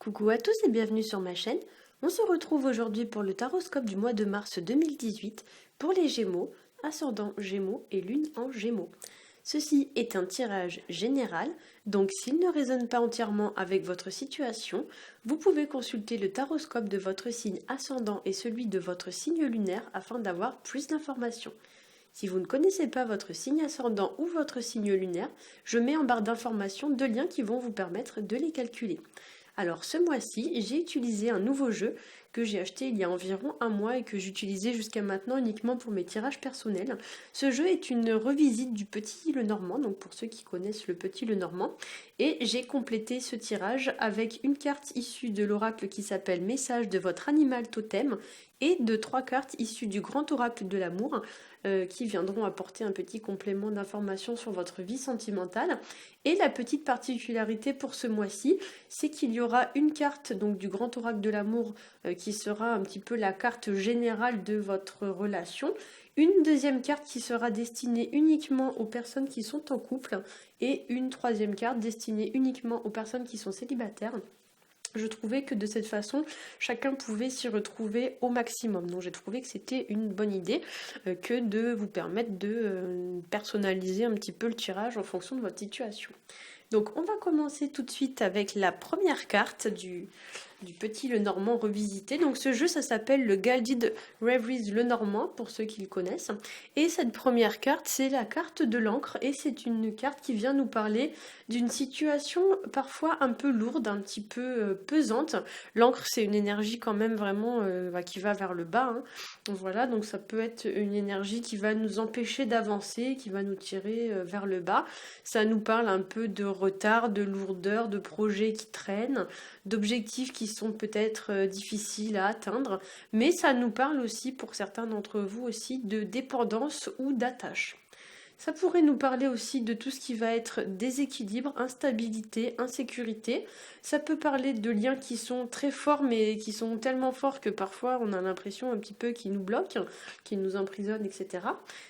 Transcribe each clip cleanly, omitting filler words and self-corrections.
Coucou à tous et bienvenue sur ma chaîne. On se retrouve aujourd'hui pour le taroscope du mois de mars 2018 pour les Gémeaux, ascendant Gémeaux et Lune en Gémeaux. Ceci est un tirage général, donc s'il ne résonne pas entièrement avec votre situation, vous pouvez consulter le taroscope de votre signe ascendant et celui de votre signe lunaire afin d'avoir plus d'informations. Si vous ne connaissez pas votre signe ascendant ou votre signe lunaire, je mets en barre d'informations deux liens qui vont vous permettre de les calculer. Alors ce mois-ci, j'ai utilisé un nouveau jeu que j'ai acheté il y a environ un mois et que j'utilisais jusqu'à maintenant uniquement pour mes tirages personnels. Ce jeu est une revisite du Petit Lenormand, donc pour ceux qui connaissent le Petit Lenormand, et j'ai complété ce tirage avec une carte issue de l'oracle qui s'appelle Message de votre animal totem et de 3 cartes issues du grand oracle de l'amour qui viendront apporter un petit complément d'information sur votre vie sentimentale. Et la petite particularité pour ce mois-ci, c'est qu'il y aura une carte donc du grand oracle de l'amour qui sera un petit peu la carte générale de votre relation, une deuxième carte qui sera destinée uniquement aux personnes qui sont en couple et une troisième carte destinée uniquement aux personnes qui sont célibataires. Je trouvais que de cette façon, chacun pouvait s'y retrouver au maximum. Donc j'ai trouvé que c'était une bonne idée que de vous permettre de personnaliser un petit peu le tirage en fonction de votre situation. Donc on va commencer tout de suite avec la première carte du Petit Lenormand revisité. Donc ce jeu, ça s'appelle le Guided Reveries Lenormand, pour ceux qui le connaissent. Et cette première carte, c'est la carte de l'encre, et c'est une carte qui vient nous parler d'une situation parfois un peu lourde, un petit peu pesante. L'encre, c'est une énergie quand même vraiment qui va vers le bas, hein. Voilà, donc ça peut être une énergie qui va nous empêcher d'avancer, qui va nous tirer vers le bas. Ça nous parle un peu de retard, de lourdeur, de projets qui traînent, d'objectifs qui sont peut-être difficiles à atteindre, mais ça nous parle aussi pour certains d'entre vous aussi de dépendance ou d'attache. Ça pourrait nous parler aussi de tout ce qui va être déséquilibre, instabilité, insécurité. Ça peut parler de liens qui sont très forts, mais qui sont tellement forts que parfois on a l'impression un petit peu qu'ils nous bloquent, qu'ils nous emprisonnent, etc.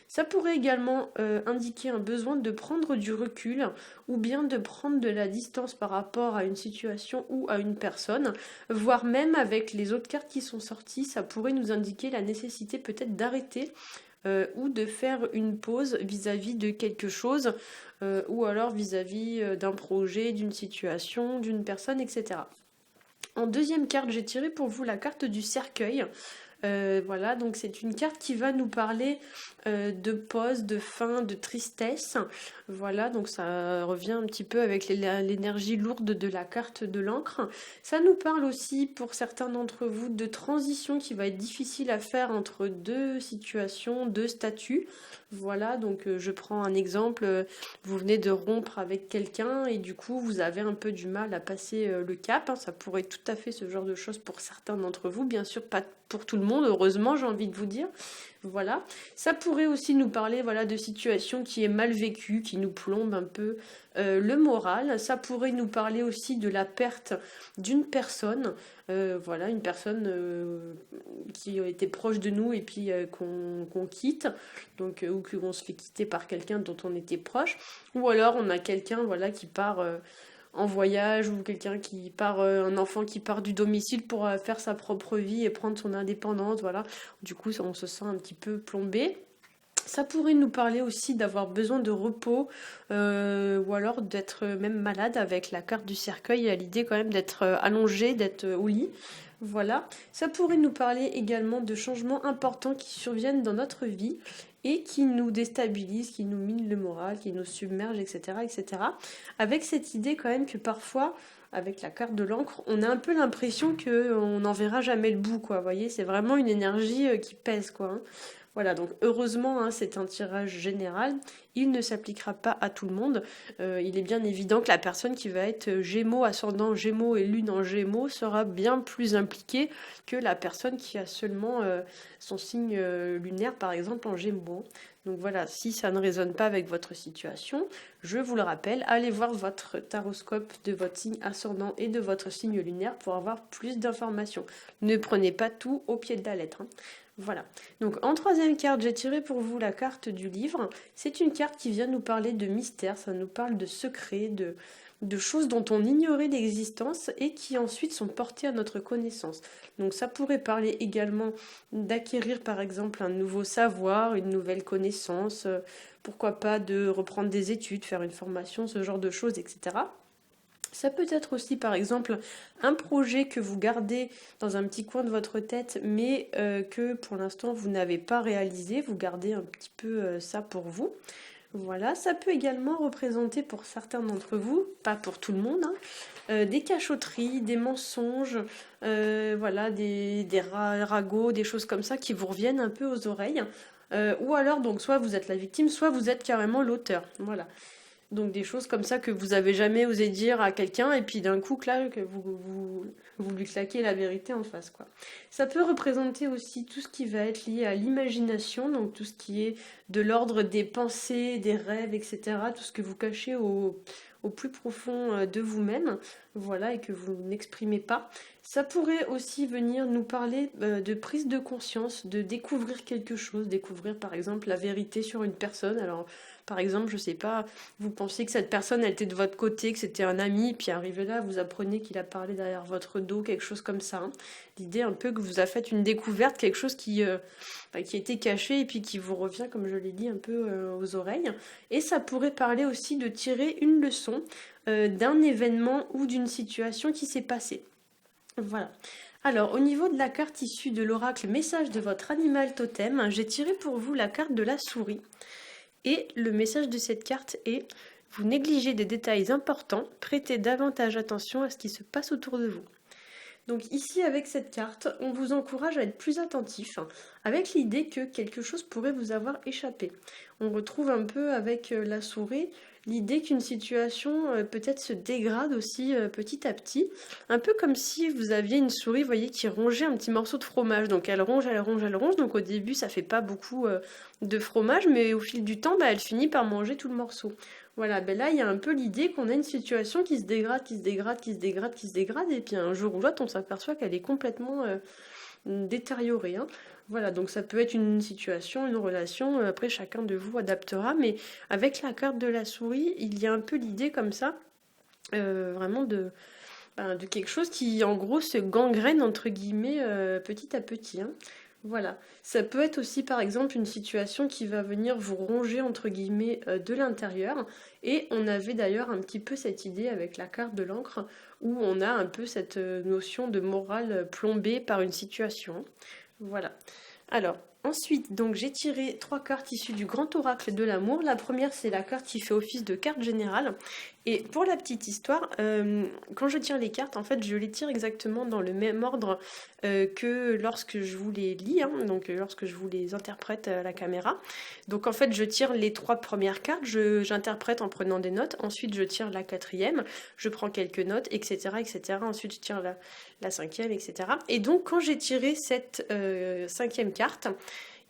Ça pourrait également indiquer un besoin de prendre du recul ou bien de prendre de la distance par rapport à une situation ou à une personne, voire même avec les autres cartes qui sont sorties, ça pourrait nous indiquer la nécessité peut-être d'arrêter ou de faire une pause vis-à-vis de quelque chose, ou alors vis-à-vis d'un projet, d'une situation, d'une personne, etc. En deuxième carte, j'ai tiré pour vous la carte du cercueil. Voilà, donc c'est une carte qui va nous parler de pause, de fin, de tristesse. Voilà, donc ça revient un petit peu avec l'énergie lourde de la carte de l'encre. Ça nous parle aussi pour certains d'entre vous de transition qui va être difficile à faire entre deux situations, deux statuts. Voilà, donc je prends un exemple, vous venez de rompre avec quelqu'un et du coup vous avez un peu du mal à passer le cap, hein. Ça pourrait être tout à fait ce genre de choses pour certains d'entre vous, bien sûr pas pour tout le monde, heureusement j'ai envie de vous dire. Voilà, ça pourrait aussi nous parler de situations qui est mal vécue, qui nous plombe un peu le moral. Ça pourrait nous parler aussi de la perte d'une personne, voilà, une personne qui était proche de nous et puis qu'on quitte, donc ou qu'on se fait quitter par quelqu'un dont on était proche, ou alors on a quelqu'un qui part en voyage, ou quelqu'un qui part, un enfant qui part du domicile pour faire sa propre vie et prendre son indépendance, voilà. Du coup, on se sent un petit peu plombé. Ça pourrait nous parler aussi d'avoir besoin de repos, ou alors d'être même malade avec la carte du cercueil, à l'idée quand même d'être allongé, d'être au lit. Voilà, ça pourrait nous parler également de changements importants qui surviennent dans notre vie et qui nous déstabilisent, qui nous minent le moral, qui nous submergent, etc., etc. Avec cette idée quand même que parfois, avec la carte de l'encre, on a un peu l'impression qu'on n'en verra jamais le bout, quoi. Vous voyez, c'est vraiment une énergie qui pèse, quoi, hein. Voilà, donc heureusement, hein, c'est un tirage général, il ne s'appliquera pas à tout le monde. Il est bien évident que la personne qui va être Gémeaux, ascendant Gémeaux et Lune en Gémeaux sera bien plus impliquée que la personne qui a seulement son signe lunaire, par exemple, en Gémeaux. Donc voilà, si ça ne résonne pas avec votre situation, je vous le rappelle, allez voir votre taroscope de votre signe ascendant et de votre signe lunaire pour avoir plus d'informations. Ne prenez pas tout au pied de la lettre, hein. Voilà, donc en troisième carte, j'ai tiré pour vous la carte du livre. C'est une carte qui vient nous parler de mystère, ça nous parle de secret, de choses dont on ignorait l'existence et qui ensuite sont portées à notre connaissance. Donc ça pourrait parler également d'acquérir par exemple un nouveau savoir, une nouvelle connaissance, pourquoi pas de reprendre des études, faire une formation, ce genre de choses, etc. Ça peut être aussi par exemple un projet que vous gardez dans un petit coin de votre tête mais que pour l'instant vous n'avez pas réalisé, vous gardez un petit peu ça pour vous. Voilà, ça peut également représenter pour certains d'entre vous, pas pour tout le monde, hein, des cachotteries, des mensonges, voilà, des ragots, des choses comme ça qui vous reviennent un peu aux oreilles. Ou alors, donc, soit vous êtes la victime, soit vous êtes carrément l'auteur. Voilà. Donc des choses comme ça que vous avez jamais osé dire à quelqu'un et puis d'un coup, là, que vous lui claquez la vérité en face, quoi. Ça peut représenter aussi tout ce qui va être lié à l'imagination, donc tout ce qui est de l'ordre des pensées, des rêves, etc. Tout ce que vous cachez au plus profond de vous-même, voilà, et que vous n'exprimez pas. Ça pourrait aussi venir nous parler de prise de conscience, de découvrir quelque chose, découvrir par exemple la vérité sur une personne. Alors, par exemple, je sais pas, vous pensiez que cette personne elle était de votre côté, que c'était un ami, puis arrivé là, vous apprenez qu'il a parlé derrière votre dos, quelque chose comme ça, hein. L'idée un peu que vous a fait une découverte, quelque chose qui a été caché et puis qui vous revient, comme je l'ai dit, un peu aux oreilles. Et ça pourrait parler aussi de tirer une leçon d'un événement ou d'une situation qui s'est passée. Voilà. Alors, au niveau de la carte issue de l'oracle message de votre animal totem, j'ai tiré pour vous la carte de la souris. Et le message de cette carte est: vous négligez des détails importants, prêtez davantage attention à ce qui se passe autour de vous. Donc ici, avec cette carte, on vous encourage à être plus attentif, hein, avec l'idée que quelque chose pourrait vous avoir échappé. On retrouve un peu avec la souris l'idée qu'une situation peut-être se dégrade aussi petit à petit, un peu comme si vous aviez une souris, vous voyez, qui rongeait un petit morceau de fromage. Donc elle ronge, elle ronge, elle ronge. Donc au début, ça fait pas beaucoup de fromage, mais au fil du temps, elle finit par manger tout le morceau. Voilà, là il y a un peu l'idée qu'on a une situation qui se dégrade, qui se dégrade, qui se dégrade, qui se dégrade, et puis un jour ou l'autre on s'aperçoit qu'elle est complètement détériorée, hein. Voilà, donc ça peut être une situation, une relation, après chacun de vous adaptera, mais avec la carte de la souris, il y a un peu l'idée comme ça, vraiment de quelque chose qui en gros se gangrène entre guillemets petit à petit, hein. Voilà, ça peut être aussi par exemple une situation qui va venir vous ronger entre guillemets de l'intérieur, et on avait d'ailleurs un petit peu cette idée avec la carte de l'encre où on a un peu cette notion de morale plombée par une situation. Voilà. Alors, ensuite, donc j'ai tiré 3 cartes issues du grand oracle de l'amour. La première, c'est la carte qui fait office de carte générale. Et pour la petite histoire, quand je tire les cartes, en fait, je les tire exactement dans le même ordre que lorsque je vous les lis, hein, donc lorsque je vous les interprète à la caméra. Donc en fait, je tire les 3 premières cartes, j'interprète en prenant des notes. Ensuite, je tire la 4e, je prends quelques notes, etc., etc. Ensuite, je tire la 5e, etc. Et donc, quand j'ai tiré cette 5e carte,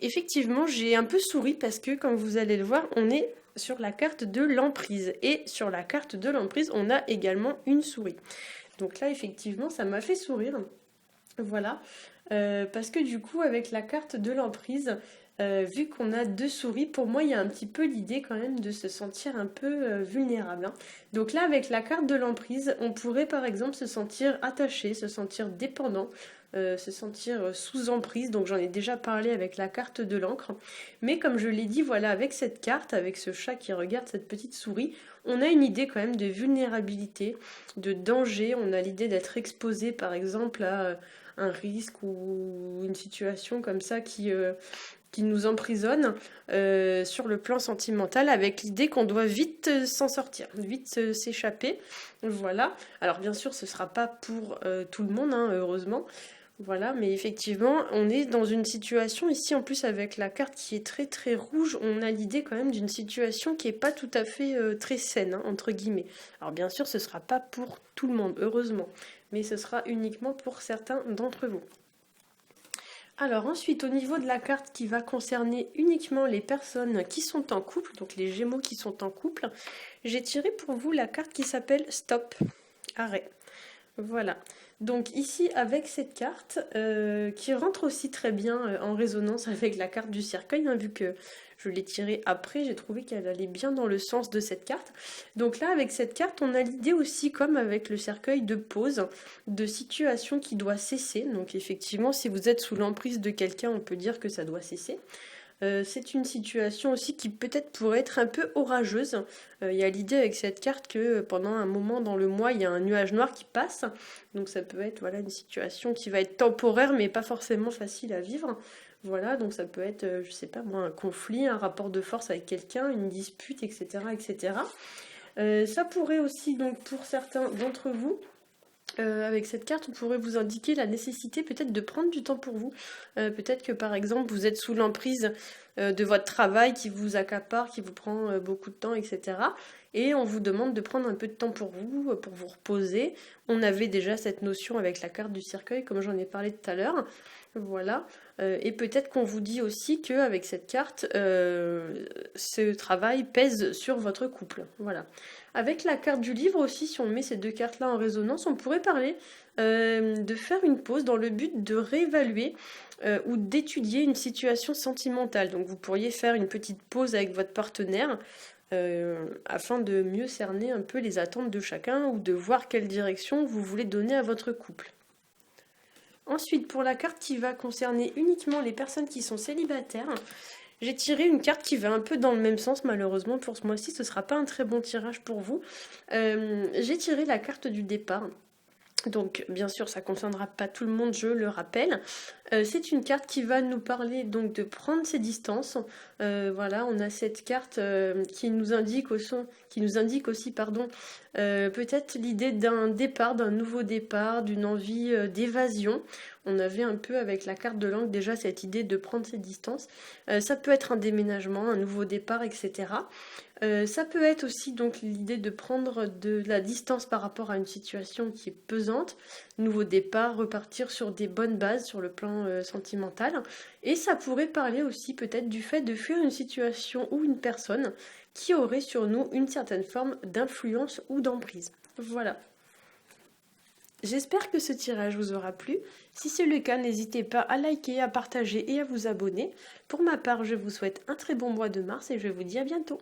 effectivement, j'ai un peu souri parce que, comme vous allez le voir, on est sur la carte de l'emprise. Et sur la carte de l'emprise, on a également une souris. Donc là, effectivement, ça m'a fait sourire. Voilà. Parce que du coup, avec la carte de l'emprise, vu qu'on a 2 souris, pour moi, il y a un petit peu l'idée quand même de se sentir un peu vulnérable, hein. Donc là, avec la carte de l'emprise, on pourrait par exemple se sentir attaché, se sentir dépendant, se sentir sous emprise. Donc j'en ai déjà parlé avec la carte de l'encre. Mais comme je l'ai dit, voilà, avec cette carte, avec ce chat qui regarde cette petite souris, on a une idée quand même de vulnérabilité, de danger. On a l'idée d'être exposé par exemple à un risque ou une situation comme ça qui nous emprisonne sur le plan sentimental, avec l'idée qu'on doit vite s'en sortir, vite s'échapper. Voilà. Alors bien sûr, ce ne sera pas pour tout le monde, hein, heureusement. Voilà, mais effectivement, on est dans une situation ici, en plus avec la carte qui est très très rouge, on a l'idée quand même d'une situation qui n'est pas tout à fait très saine, hein, entre guillemets. Alors bien sûr, ce ne sera pas pour tout le monde, heureusement, mais ce sera uniquement pour certains d'entre vous. Alors ensuite, au niveau de la carte qui va concerner uniquement les personnes qui sont en couple, donc les Gémeaux qui sont en couple, j'ai tiré pour vous la carte qui s'appelle Stop, arrêt. Voilà. Donc ici, avec cette carte, qui rentre aussi très bien en résonance avec la carte du cercueil, hein, vu que Je l'ai tirée après, j'ai trouvé qu'elle allait bien dans le sens de cette carte. Donc là, avec cette carte, on a l'idée aussi, comme avec le cercueil, de pause, de situation qui doit cesser. Donc effectivement, si vous êtes sous l'emprise de quelqu'un, on peut dire que ça doit cesser. C'est une situation aussi qui peut-être pourrait être un peu orageuse. Il y a l'idée avec cette carte que pendant un moment dans le mois, il y a un nuage noir qui passe. Donc ça peut être voilà, une situation qui va être temporaire mais pas forcément facile à vivre. Voilà, donc ça peut être, je sais pas moi, un conflit, un rapport de force avec quelqu'un, une dispute, etc. etc. Ça pourrait aussi, donc pour certains d'entre vous, avec cette carte, on pourrait vous indiquer la nécessité peut-être de prendre du temps pour vous. Peut-être que par exemple, vous êtes sous l'emprise de votre travail qui vous accapare, qui vous prend beaucoup de temps, etc. Et on vous demande de prendre un peu de temps pour vous reposer. On avait déjà cette notion avec la carte du cercueil, comme j'en ai parlé tout à l'heure. Voilà. Et peut-être qu'on vous dit aussi qu'avec cette carte, ce travail pèse sur votre couple. Voilà. Avec la carte du livre aussi, si on met ces deux cartes-là en résonance, on pourrait parler de faire une pause dans le but de réévaluer ou d'étudier une situation sentimentale. Donc vous pourriez faire une petite pause avec votre partenaire afin de mieux cerner un peu les attentes de chacun ou de voir quelle direction vous voulez donner à votre couple. Ensuite, pour la carte qui va concerner uniquement les personnes qui sont célibataires, j'ai tiré une carte qui va un peu dans le même sens, malheureusement pour ce mois-ci, ce ne sera pas un très bon tirage pour vous. J'ai tiré la carte du départ. Donc bien sûr ça ne concernera pas tout le monde, je le rappelle. C'est une carte qui va nous parler donc de prendre ses distances. Voilà, on a cette carte qui nous indique aussi peut-être l'idée d'un départ, d'un nouveau départ, d'une envie d'évasion. On avait un peu avec la carte de l'angle déjà cette idée de prendre ses distances. Ça peut être un déménagement, un nouveau départ, etc. Ça peut être aussi donc l'idée de prendre de la distance par rapport à une situation qui est pesante, nouveau départ, repartir sur des bonnes bases sur le plan sentimental. Et ça pourrait parler aussi peut-être du fait de fuir une situation ou une personne qui aurait sur nous une certaine forme d'influence ou d'emprise. Voilà. J'espère que ce tirage vous aura plu. Si c'est le cas, n'hésitez pas à liker, à partager et à vous abonner. Pour ma part, je vous souhaite un très bon mois de mars et je vous dis à bientôt.